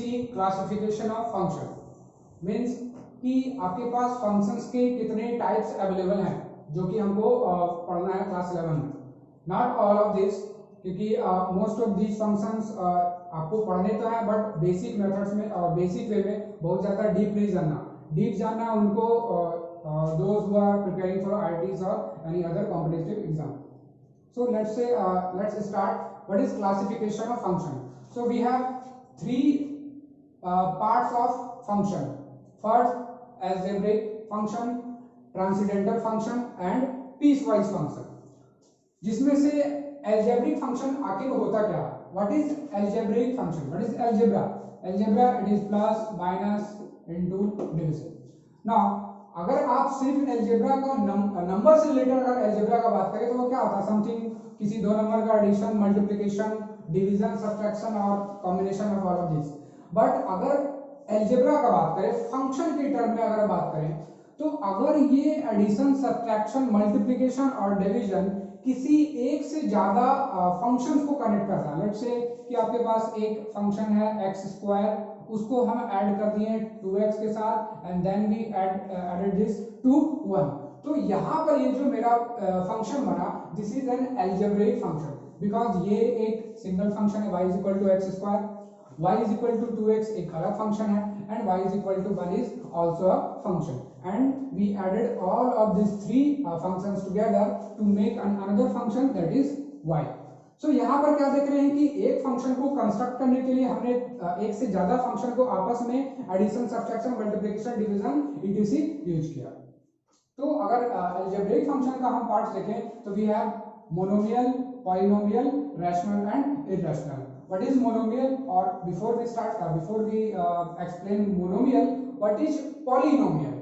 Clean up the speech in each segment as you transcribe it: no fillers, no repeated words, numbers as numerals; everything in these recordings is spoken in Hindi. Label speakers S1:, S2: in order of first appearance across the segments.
S1: C classification of function means कि आपके पास फंक्शंस के कितने टाइप्स अवेलेबल हैं जो कि हमको पढ़ना है क्लास 11 में। नॉट ऑल ऑफ दिस, क्योंकि मोस्ट ऑफ दीज फंक्शंस आपको पढ़ने तो है बट बेसिक मेथड्स में बेसिक वे में बहुत ज़्यादा डीप नहीं जानना। डीप जानना उनको those who are preparing for IITs और any other competitive exam. So let's start. What is classification of function? So we have three parts of function. First, algebraic function, transcendental function and piecewise function. जिसमें से algebraic function आखिर होता क्या है? What is algebraic function? What is algebra? Algebra it is plus, minus, into, division. Now अगर आप सिर्फ एल्जेब्रा का नंबर से रिलेटेड अगर एल्जेब्रा का बात करें तो वो क्या होता है? समथिंग किसी दो नंबर का एडिशन, मल्टीप्लिकेशन, डिवीजन, सब्ट्रैक्शन और combination of all of this. But अगर एल्जेब्रा का बात करें, फंक्शन के टर्म में अगर बात करें, तो अगर ये एडिशन, सब्ट्रैक्शन, मल्टीप्लिकेशन और डिवीजन किसी एक से ज्यादा फंक्शंस को कनेक्ट करता है, लेट्स से कि आपके पास एक फंक्शन है एक्स स्क्वायर, उसको हम ऐड कर दिए 2x के साथ and then we added this to 1, तो यहाँ पर ये जो मेरा फंक्शन बना, this is an algebraic function because ये एक सिंगल फंक्शन है y is equal to x square, y is equal to 2x एक अलग फंक्शन है and y is equal to 1 is also a function and we added all of this three functions together to make another function that is y। सो यहाँ पर क्या देख रहे हैं कि एक फंक्शन को कंस्ट्रक्ट करने के लिए हमने एक से ज्यादा फंक्शन को आपस में addition, subtraction, multiplication, division etc use किया। तो अगर अलजेब्रिक फंक्शन का हम पार्ट्स देखें तो we have monomial, polynomial, rational and irrational. What is monomial? और before we explain monomial, what is polynomial?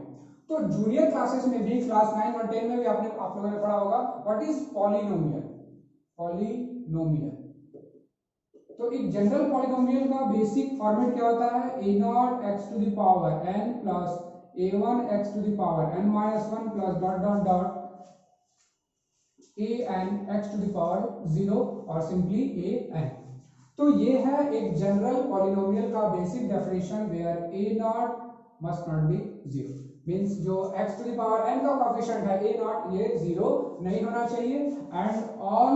S1: तो जूनियर क्लासेस में भी क्लास 9 और 10 में भी आप लोगों ने पढ़ा होगा व्हाट इज पॉलिनोमियल। पॉलिनोमियल तो एक जनरल पॉलिनोमियल का बेसिक फॉर्मेट क्या होता है? a0 x to the power n plus a1 x to the power n minus 1 plus dot dot dot an x to the power 0 और सिंपली an। तो ये है एक जनरल पॉलिनोमियल का basic definition where a0 must not be 0 means जो x to the power n का कोएफिशिएंट है a0 ये 0 नहीं होना चाहिए and all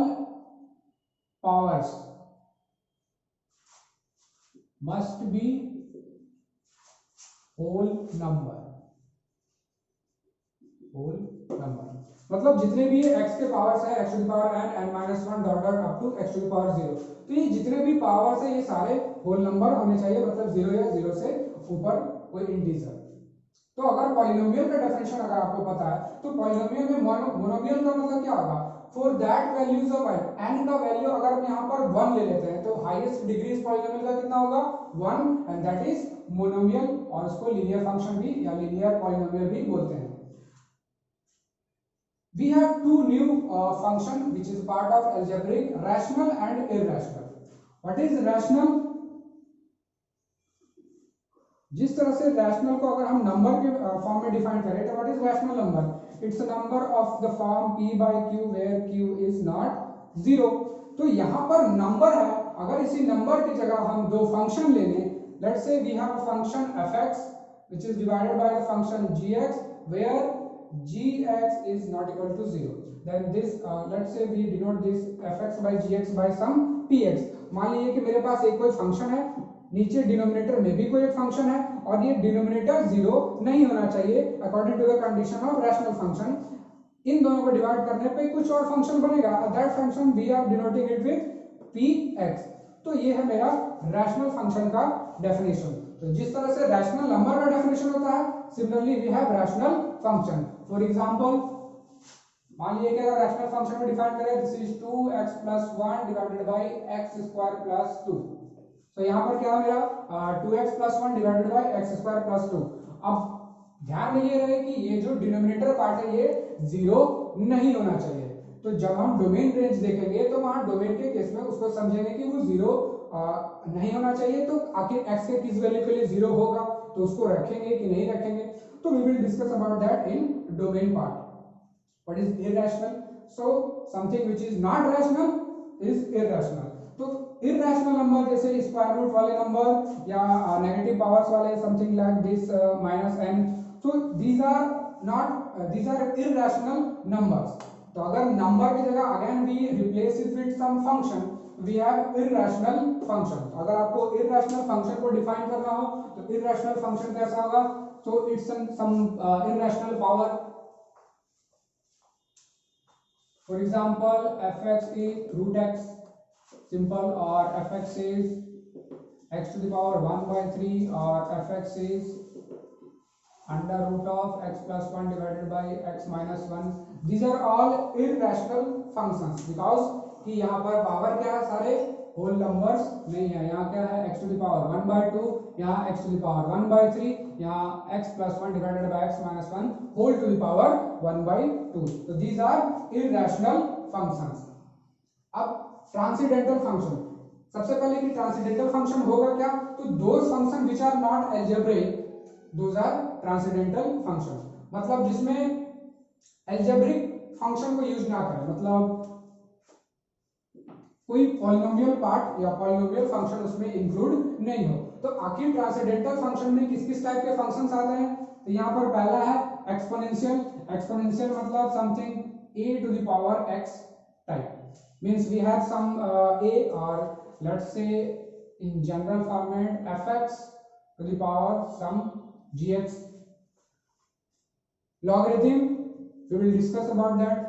S1: powers must be whole number। मतलब जितने भी x के पावर्स है x to the power n, n minus 1 dot dot up to x to the power 0, तो ये जितने भी पावर्स है ये सारे होल नंबर होने चाहिए, मतलब 0 या 0 से ऊपर कोई इंटीजर। तो अगर पॉलिनोमियल का डेफिनेशन अगर आपको पता है तो पॉलिनोमियल में मोनोमियल का मतलब क्या होगा? For that values of n का वैल्यू अगर हम यहाँ पर 1 ले लेते हैं तो हाईएस्ट डिग्री इस पॉलिनोमियल का कितना होगा? 1 एंड दैट इज मोनोमियल और उसको लीनियर फंक्शन भी या लीनियर पॉलिनोमियल भी बोलते हैं। We have two new function which is part of algebraic, rational and irrational. What is rational? जिस तरह से रैशनल को अगर हम नंबर के फॉर्म में डिफाइन करें तो what is rational number? It's a number of the form p by q where q is not 0। तो यहाँ पर नंबर है, अगर इसी नंबर की जगह हम दो फंक्शन ले लें, let's say we have a function fx which is divided by the function gx where gx is not equal to 0, then this let's say we denote this fx by gx by some px। मान लीजिए कि मेरे पास एक कोई फंक्शन है, नीचे डिनोमिनेटर में भी कोई एक फंक्शन है और ये डिनोमिनेटर 0 नहीं होना चाहिए according to the condition of rational function. इन दोनों को डिवाइड करने पे कुछ और फंक्शन बनेगा, that function we are denoting it with px। तो ये है मेरा रैशनल फंक्शन का डेफिनेशन। तो जिस तरह से रैशनल नंबर का डेफिनेशन होता है, similarly we have rational function. For example मान लीजिए कि अगर रैशनल फंक्शन को डिफाइन करें, this is 2x + 1 divided by x² + 2। तो यहाँ पर क्या है मेरा 2x + 1 डिवाइडेड बाय x² + 2। अब ध्यान में ये रहे कि ये जो डिनोमिनेटर पार्ट है ये 0 नहीं होना चाहिए। तो जब हम डोमेन रेंज देखेंगे तो वहां डोमेन के केस में उसको समझेंगे कि वो 0 नहीं होना चाहिए, तो आखिर x के किस वैल्यू के लिए 0 होगा, तो उसको रखेंगे कि नहीं रखेंगे, तो we will discuss about that in domain part. What is irrational? So something which is not rational is irrational. तो इररेशनल नंबर जैसे स्क्वायर रूट वाले नंबर या नेगेटिव पावर्स वाले something like this -n, so these are irrational numbers. तो अगर नंबर की जगह again we replace it with some function, we have irrational function. अगर आपको इररेशनल फंक्शन को डिफाइन करना हो तो इररेशनल फंक्शन कैसा होगा? So it's some irrational power. For example, fx is root x simple, or fx is x to the power 1 by 3, or fx is under root of x plus 1 divided by x minus 1. These are all irrational functions because कि यहाँ पर पावर क्या है, सारे होल नंबर्स नहीं है. यहाँ क्या है, x to the power 1 by 2, यहाँ x to the power 1 by 3, यहाँ x plus 1 divided by x minus 1 whole to the power 1 by 2. तो these are irrational functions. अब ट्रांसेंडेंटल फंक्शन, सबसे पहले कि ट्रांसेंडेंटल फंक्शन होगा क्या? तो those function which are not algebraic, those are transcendental function. मतलब जिसमें एल्जेब्रिक फंक्शन को यूज ना करें, मतलब कोई पॉलिनोमियल पार्ट या पॉलिनोमियल फंक्शन उसमें इंक्लूड नहीं हो. तो आखिर ट्रांसेंडेंटल फंक्शन में किस किस टाइप के फंक्शंस आते हैं? तो यहाँ पर पहला है एक्सपोनेंशियल. एक्सपोनेंशियल मतलब something a to the power x type, means we have some a, or let's say in general format fx to the power some gx. Logarithm, we will discuss about that.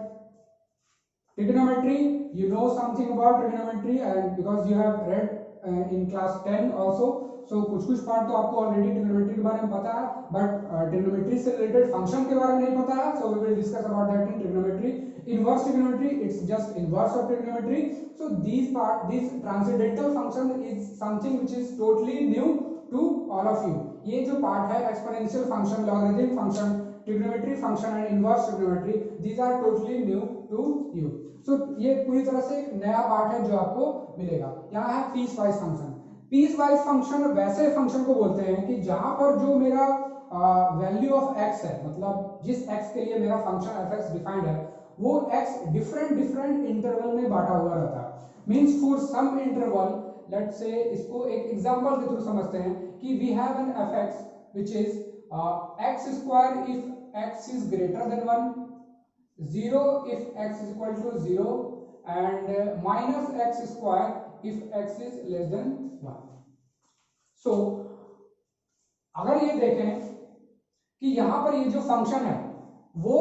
S1: Trigonometry, you know something about trigonometry and because you have read in class 10 also, so कुछ पार्ट तो आपको ऑलरेडी ट्रिग्नोमेट्री के बारे में पता है, बट ट्रिग्नोमेट्री से रिलेटेड फंक्शन के बारे में नहीं पता है. So we will discuss about that in trigonometry. Inverse trigonometry, it's just inverse of trigonometry. So this transcendental function is something which is totally new to all of you. ये जो पार्ट है exponential function, logarithm function, trigonometry function and inverse trigonometry, these are totally new to you. So ये पूरी तरह से एक नया पार्ट है जो आपको मिलेगा. यहाँ है piece wise function. Piece wise function वैसे फंक्शन को बोलते हैं कि जहां पर जो मेरा वैल्यू ऑफ x है, मतलब जिस x के लिए मेरा फंक्शन fx डिफाइंड है, वो x डिफरेंट इंटरवल में बांटा हुआ रहता है. Means for some interval, let's say इसको एक एग्जांपल के थ्रू समझते हैं कि we have an fx which is x square if x is greater than 1, 0 if x is equal to 0, and minus x square if x is less than 1. So अगर ये देखें कि यहाँ पर ये जो फंक्शन है वो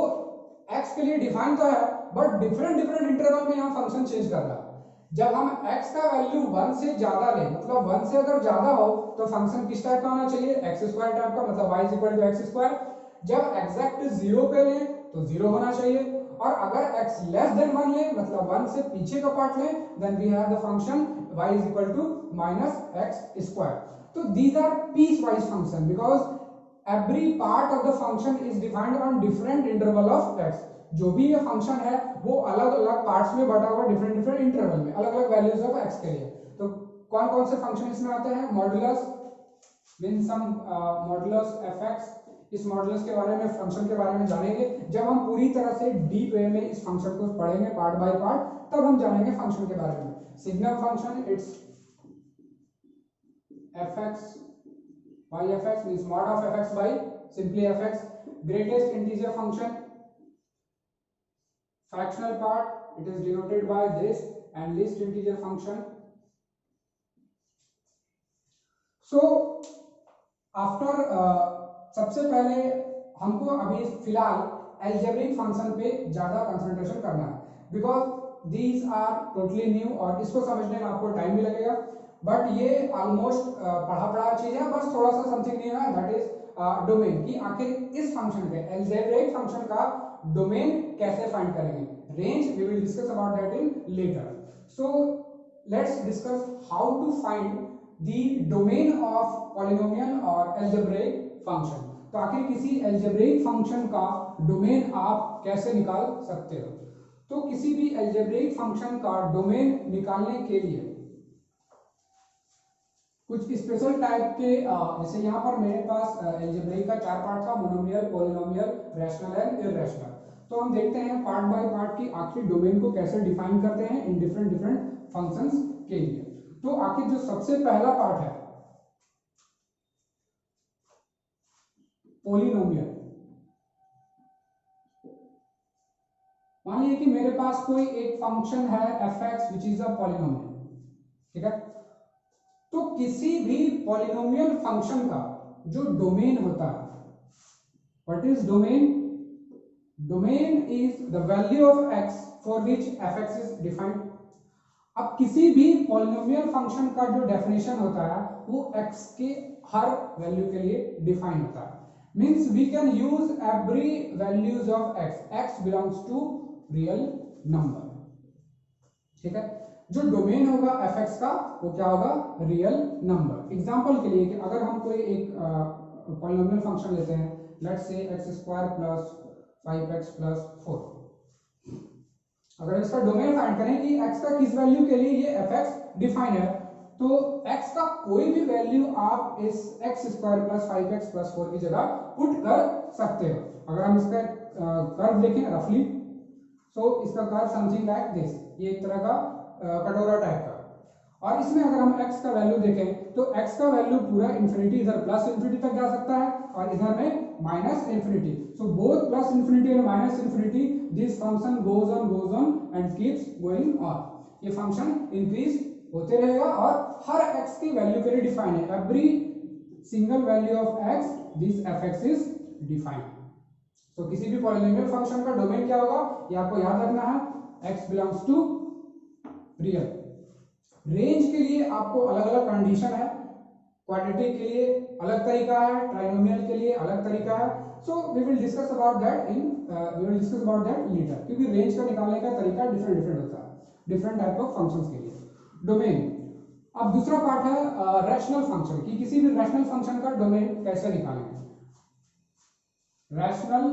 S1: x के लिए डिफाइन तो है, बट डिफरेंट इंटरवल में यहाँ फंक्शन चेंज कर रहा है. जब हम x का वैल्यू 1 से ज्यादा लें, मतलब 1 से अगर ज्यादा हो तो फंक्शन किस टाइप का होना चाहिए? x स्क्वायर टाइप का, मतलब y is equal to x square. जब एग्जैक्ट 0 पे लें तो 0 होना चाहिए, और अगर x लेस देन 1 ले, मतलब 1 से पीछे का पार्ट ले, then we have the function y is equal to minus x square. तो these are piece wise function because every part of the function is defined on different interval of x. जो भी ये फंक्शन है वो अलग अलग पार्ट्स में बटा हुआ डिफरेंट इंटरवल में, अलग अलग वैल्यूज ऑफ x के लिए. तो कौन कौन से फंक्शन इसमें आते हैं? मॉडुलस, मींस सम मॉडुलस fx. इस मॉडुलस के बारे में, फंक्शन के बारे में जानेंगे जब हम पूरी तरह से डीप वे में इस फंक्शन को पढ़ेंगे पार्ट बाय पार्ट, तब हम जानेंगे फंक्शन के बारे में. Signal function, it's fx by fx means mod of fx by simply fx. Greatest integer function, fractional part, it is denoted by this, and least integer function. So after सबसे पहले हमको अभी फिलहाल एल्जेब्रिक फंक्शन पे ज्यादा कंसंट्रेशन करना है because these are totally new, और इसको समझने में आपको टाइम भी लगेगा, बट ये ऑलमोस्ट पढ़ा चीज है. बस थोड़ा सा समथिंग न्यू है, दैट इज डोमेन, कि आखिर इस फंक्शन के एल्जेब्रिक फंक्शन का डोमेन कैसे फाइंड करेंगे. Range we will discuss about that in later. So let's discuss how to find the domain of polynomial और एल्जेब्रिक फंक्शन. तो आखिर किसी एल्जेब्रिक फंक्शन का डोमेन आप कैसे निकाल सकते हो? तो किसी भी एल्जेब्रिक फंक्शन का डोमेन निकालने के लिए कुछ स्पेशल टाइप के, जैसे यहाँ पर मेरे पास एल्जेब्रिक का 4 पार्ट था, monomial, polynomial, rational and irrational. तो हम देखते हैं पार्ट बाय पार्ट की आखिर डोमेन को कैसे डिफाइन करते हैं इन डिफरेंट फंक्शंस के लिए. तो आखिर जो सबसे पहला पार्ट है पॉलिनोमियल, मान लीजिए कि मेरे पास कोई एक फंक्शन है fx which is a polynomial, ठीक है। तो किसी भी पॉलिनोमियल फंक्शन का जो डोमेन होता है, what is domain? Domain is the value of x for which fx is defined. अब किसी भी पॉलिनोमियल फंक्शन का जो डेफिनेशन होता है वो x के हर वैल्यू के लिए डिफाइन होता है। Means we can use every values of x belongs to real number, ठीक है। जो डोमेन होगा fx का वो क्या होगा? Real number. एग्जांपल के लिए कि अगर हम कोई एक पॉलिनोमियल फंक्शन लेते हैं, let's say x² plus 5x plus 4, अगर इसका डोमेन फाइंड करें कि x का किस वैल्यू के लिए ये fx डिफाइन है, तो x का कोई भी वैल्यू आप इस x² प्लस 5x प्लस 4 की जगह पुट कर सकते हो। अगर हम इसका कर्व देखें रफली, सो इसका कर्व समथिंग लाइक दिस, ये एक तरह का कटोरा टाइप का, और इसमें अगर हम x का वैल्यू देखें तो x का वैल्यू पूरा इंफिनिटी, इधर प्लस इंफिनिटी तक जा सकता है और इधर में minus infinity. So both plus infinity and minus infinity, this function goes on and keeps going on. ये फंक्शन इंक्रीज होते रहेगा और हर x की वैल्यू के लिए डिफाइन है। Every single value of x this fx is defined. तो किसी भी पॉलिनोमियल फंक्शन का डोमेन क्या होगा ये आपको याद रखना है, x belongs to real. Range के लिए आपको अलग अलग कंडीशन है, क्वाड्रेटिक के लिए अलग तरीका है, ट्राइनोमियल के लिए अलग तरीका है। So we will discuss about that later, क्योंकि रेंज का निकालने का तरीका डिफरेंट होता है डिफरेंट टाइप ऑफ फंक्शंस के लिए। डोमेन, अब दूसरा पार्ट है रैशनल फंक्शन, कि किसी भी रैशनल फंक्शन का डोमेन कैसे निकालेंगे। रैशनल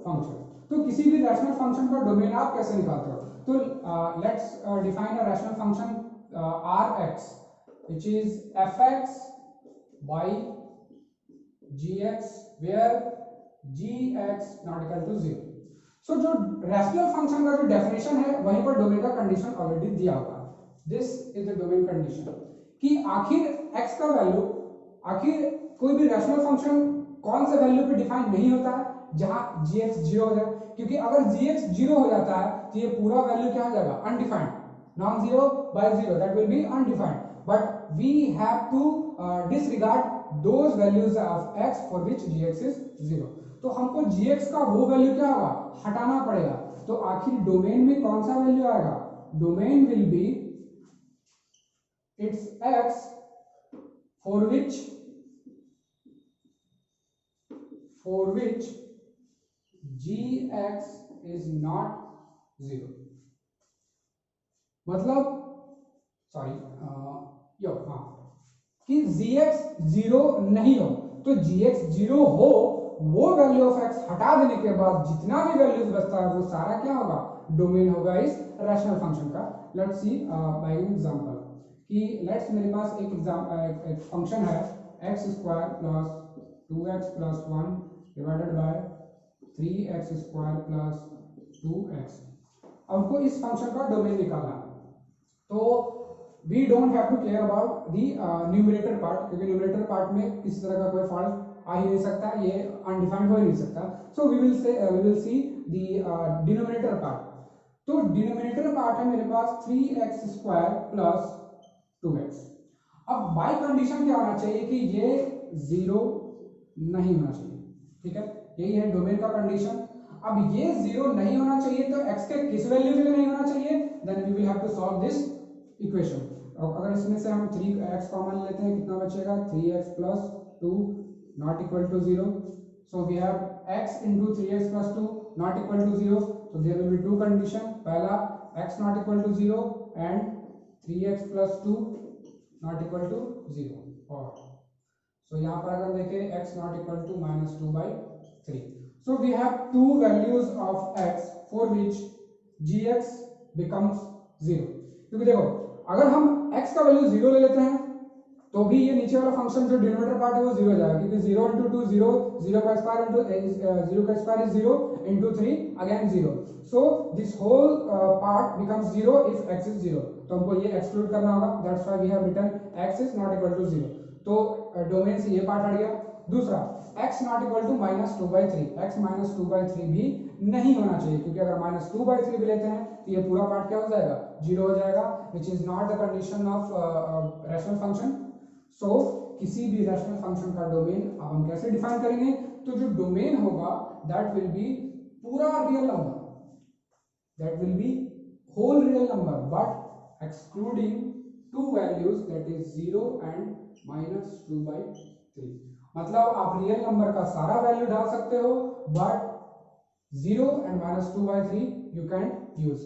S1: फंक्शन, तो किसी भी रैशनल फंक्शन का डोमेन आप कैसे निकालते हो? तो let's define a rational function rx which is fx by gx where gx not equal to 0। सो जो रैशनल फंक्शन का जो डेफिनेशन है वहीं पर डोमेन का कंडीशन ऑलरेडी दिया हुआ है। This is the domain condition, कि आखिर x का वैल्यू, आखिर कोई भी रैशनल फंक्शन कौन से वैल्यू पे डिफाइन नहीं होता है जहां gx 0 हो जाए, क्योंकि अगर gx 0 हो जाता है तो ये पूरा वैल्यू क्या हो जाएगा? Undefined, non zero by zero, that will be undefined. But we have to disregard those values of x for which gx is 0। तो हमको gx का वो वैल्यू क्या होगा? हटाना पड़ेगा। तो आखिर डोमेन में कौन सा वैल्यू आएगा? Domain will be it's x for which gx is not 0। मतलब सॉरी कि gx 0 नहीं हो, तो gx 0 हो वो वैल्यू ऑफ x हटा देने के बाद जितना भी वैल्यूज बचता है वो सारा क्या होगा? डोमेन होगा इस रैशनल फंक्शन का। Let's see by an example, कि लेट्स मेरे पास एक फंक्शन है x² plus 2x plus 1 divided by 3x² plus 2x। हमको इस फंक्शन का डोमेन निकालना है, तो we don't have to care about the numerator part, क्योंकि न्यूमरेटर पार्ट में किसी तरह का कोई फॉल्ट आ ही नहीं सकता, ये अनडिफाइंड हो ही नहीं सकता। So we will see the denominator part. तो डिनोमिनेटर पार्ट है मेरे पास 3x² प्लस 2x। अब बाय कंडीशन क्या होना चाहिए कि ये 0 नहीं होना चाहिए, ठीक है, यही है डोमेन का कंडीशन। अब ये 0 नहीं होना चाहिए तो x के किस वैल्यू के लिए नहीं होना चाहिए? Then we will have to solve this equation. अगर इसमें से हम 3x कॉमन लेते हैं, कितना बचेगा? 3x plus 2 not equal to 0। So we have x into 3x plus 2 not equal to 0। so there will be two condition, पहला x not equal to 0 and 3x plus 2 not equal to 0। और so यहाँ पर अगर देखें x not equal to -2/3। so we have two values of x for which gx becomes 0। क्योंकि देखो अगर हम x का वैल्यू 0 ले लेते हैं तो भी ये नीचे वाला फंक्शन जो डिनोमिनेटर पार्ट है वो 0 हो जाएगा, क्योंकि 0 into 2 0, 0 का square is 0 into 3 again 0. So this whole part becomes 0 if x is 0. तो हमको ये एक्सक्लूड करना होगा, that's why we have written x is not equal to 0. तो डोमेन से ये पार्ट हट गया. दूसरा x not equal to -2/3, x -2/3 भी नहीं होना चाहिए, क्योंकि अगर -2/3 भी लेते हैं तो ये पूरा पार्ट क्या हो जाएगा, 0 हो जाएगा, which is not the condition of rational function. So किसी भी रैशनल फंक्शन का डोमेन अब हम कैसे डिफाइन करेंगे, तो जो डोमेन होगा दैट विल बी पूरा real number, that will be whole real number, but excluding two values that is 0 and -2/3. मतलब आप रियल नंबर का सारा वैल्यू डाल सकते हो, but 0 and -2/3 you can use,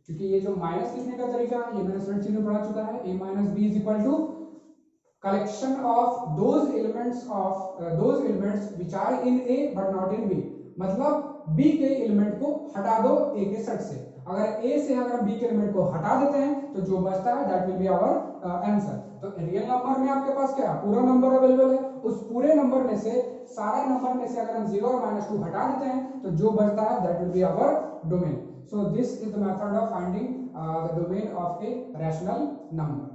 S1: क्योंकि ये जो माइनस लिखने का तरीका ये मैंने स्टूडेंट चिन्ह पढ़ा चुका है. a minus b is equal to collection of those elements which are in A but not in B. मतलब B के एलिमेंट को हटा दो A के सेट से. अगर A से अगर B के एलिमेंट को हटा देते हैं तो जो बचता है that will be our answer. तो रियल नंबर में आपके पास क्या पूरा नंबर अवेलेबल है, उस पूरे नंबर में से सारे नंबर में से अगर हम 0 और -2 हटा देते हैं तो जो बचता है that will be our domain. So this is the method of finding the domain of a rational number.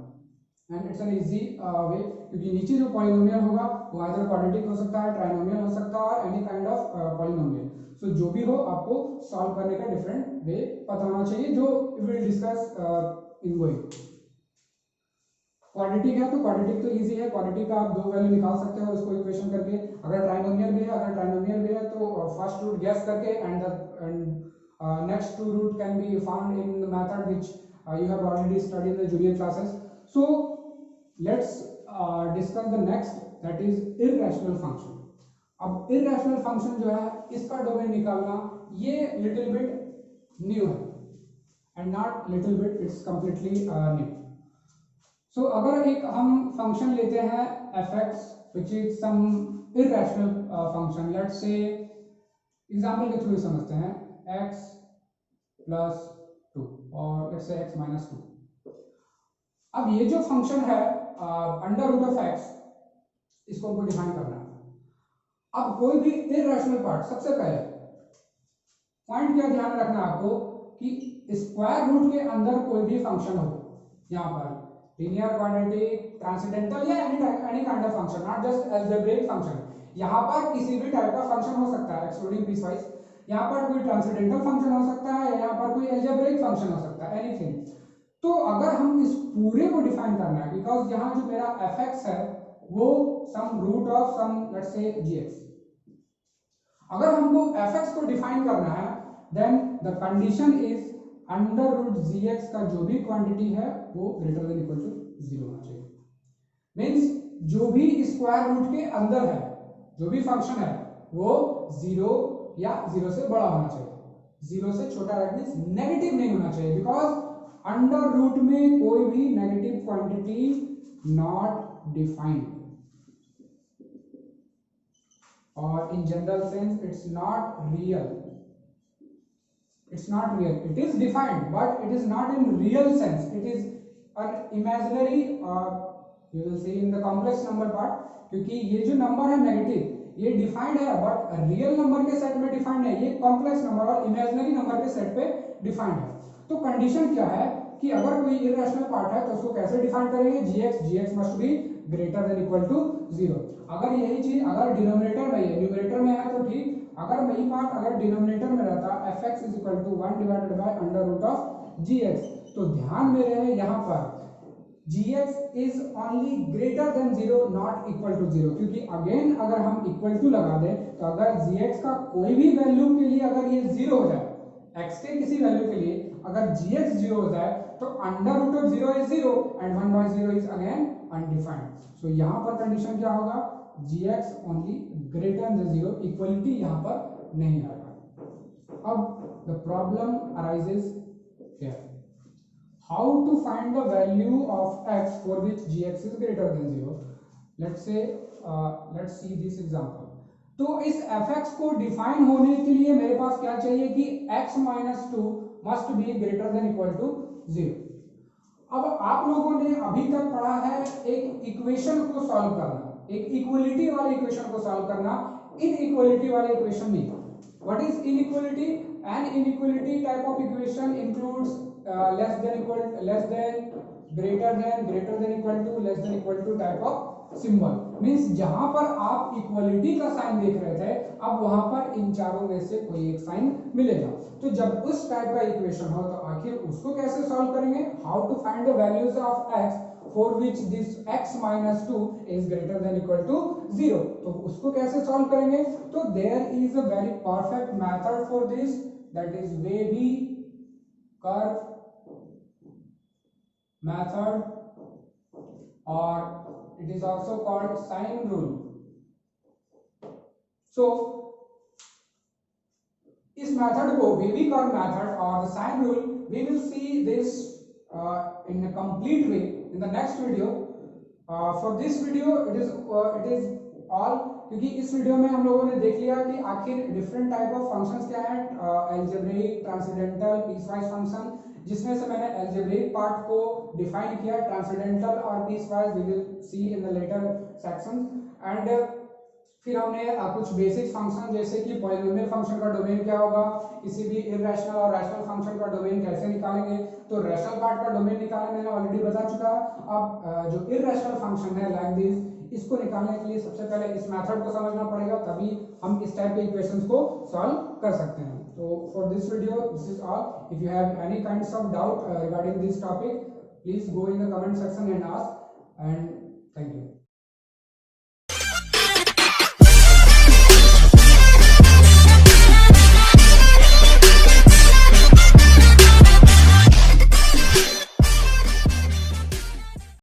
S1: And it's an easy way, क्योंकि नीचे जो पॉलिनोमियल होगा वो आइदर क्वाड्रेटिक हो सकता है, ट्राइनोमियल हो सकता है, और एनी काइंड ऑफ पॉलिनोमियल. सो जो भी हो आपको सॉल्व करने का डिफरेंट वे पता होना चाहिए, जो we will discuss in going. Quadratic है तो क्वाड्रेटिक तो इजी है, क्वाड्रेटिक का आप दो वैल्यू निकाल सकते हो उसको इक्वेशन करके. अगर ट्राइनोमियल भी है तो फर्स्ट रूट गेस करके and next two root can be found in the method which you have already studied in the junior classes. So let's discuss the next, that is irrational function. अब irrational function जो है इसका डोमेन निकालना ये little bit new है, and not little bit, it's completely new. So अगर एक हम फंक्शन लेते हैं fx which is some irrational function, let's say example के थ्रू समझते हैं x plus 2 और लेट्स से x minus 2. अब ये जो फंक्शन है अंडर रूट ऑफ x, इसको हमको डिफाइन करना है. अब कोई भी इररेशनल पार्ट, सबसे पहले पॉइंट क्या ध्यान रखना है आपको कि स्क्वायर रूट के अंदर कोई भी फंक्शन हो, यहाँ पर लीनियर, क्वाड्रेटिक, ट्रांसेंडेंटल या any kind of function, not just algebraic function. यहाँ पर किसी भी टाइप का फंक्शन हो सकता है एक्सक्लूडिंग पीसवाइज. यहाँ पर कोई ट्रांसेंडेंटल फंक्शन हो सकता है, यहाँ पर कोई अलजेब्रिक फंक्शन हो सकता है, एनीथिंग. तो अगर हम इस पूरे को डिफाइन करना है, बिकॉज यहाँ जो मेरा fx है वो some root of some let's say gx, अगर हमको fx को डिफाइन करना है then the condition is under root gx का जो भी क्वांटिटी है वो ग्रेटर देन इक्वल टू 0 होना चाहिए. मींस जो भी स्क्वायर रूट के अंदर है, जो भी फंक्शन है वो 0 या 0 से बड़ा होना चाहिए. 0 से छोटा दैट मींस नेगेटिव नहीं होना चाहिए, बिकॉज अंडर रूट में कोई भी नेगेटिव क्वांटिटी नॉट डिफाइंड, और in general sense it's not real. It is defined but it is not in real sense. It is an imaginary, you will see in the complex number part, क्योंकि ये जो नंबर है नेगेटिव ये डिफाइंड है बट रियल नंबर के सेट में डिफाइंड है, ये कॉम्प्लेक्स नंबर और इमेजिनरी नंबर के सेट पे डिफाइंड है. तो कंडीशन क्या है कि अगर कोई इररेशनल पार्ट है तो उसको कैसे डिफाइन करेंगे, gx must be greater than equal to 0. अगर यही चीज अगर डिनोमिनेटर में है, न्यूमरेटर में है तो ठीक, अगर वही पार्ट अगर डिनोमिनेटर में रहता fx is equal to 1 divided by under root of gx, तो ध्यान में रहे यहाँ पर gx is only greater than 0 not equal to 0, क्योंकि अगेन अगर हम इक्वल टू लगा दें तो अगर gx का कोई भी वैल्यू के लिए अगर ये 0 हो जाए, x के किसी वैल्यू के लिए अगर gx 0 हो जाए तो under root of 0 is 0 and 1 by 0 is again undefined. So यहाँ पर कंडीशन क्या होगा, gx only greater than 0, equality यहाँ पर नहीं आएगा. अब the problem arises here, how to find the value of x for which gx is greater than 0. let's see this example. तो इस fx को डिफाइन होने के लिए मेरे पास क्या चाहिए कि x minus 2 must be greater than equal to 0. अब आप लोगों ने अभी तक पढ़ा है एक इक्वेशन को सॉल्व करना, एक इक्वलिटी वाले इक्वेशन को सॉल्व करना. इन इक्वलिटी वाले इक्वेशन में what is inequality, an inequality type of equation includes less than equal, less than, greater than equal to, less than equal to type of symbol. Means जहां पर आप इक्वलिटी का साइन देख रहे थे, अब वहां पर इन चारों में से कोई एक साइन मिलेगा। तो जब उस टाइप का इक्वेशन हो तो आखिर उसको कैसे सॉल्व करेंगे? How to find the values of x for which this x minus 2 is greater than equal to 0। तो उसको कैसे सॉल्व करेंगे? तो there is a very perfect method for this, that is wavy curve method, or it is also called sine rule. So इस मेथड को वेवी कर्व मेथड और sine rule we will see this in a complete way in the next video. For this video it is all, क्योंकि इस वीडियो में हम लोगों ने देख लिया कि आखिर डिफरेंट टाइप ऑफ फंक्शंस क्या हैं, अलजेब्रिक, ट्रांसेंडेंटल, पीसवाइज फंक्शन, जिसमें से मैंने अलजेब्रिक पार्ट को डिफाइन किया, ट्रांसेंडेंटल और piecewise we will see in the later sections. And फिर हमने कुछ बेसिक फंक्शन जैसे कि पॉलिनोमियल फंक्शन का डोमेन क्या होगा, किसी भी इररेशनल और रैशनल फंक्शन का डोमेन कैसे निकालेंगे। तो रैशनल पार्ट का डोमेन निकालना मैंने ऑलरेडी बता चुका है। अब जो इररेशनल फंक्शन है लाइक दिस, इसको निकालने के लिए सबसे पहले इस मेथड को समझना पड़ेगा, तभी हम इस टाइप के इक्वेशंस को सॉल्व कर सकते हैं। तो for this video this is all. If you have any kinds of doubt regarding this topic, please go in the comment section and ask, and thank you.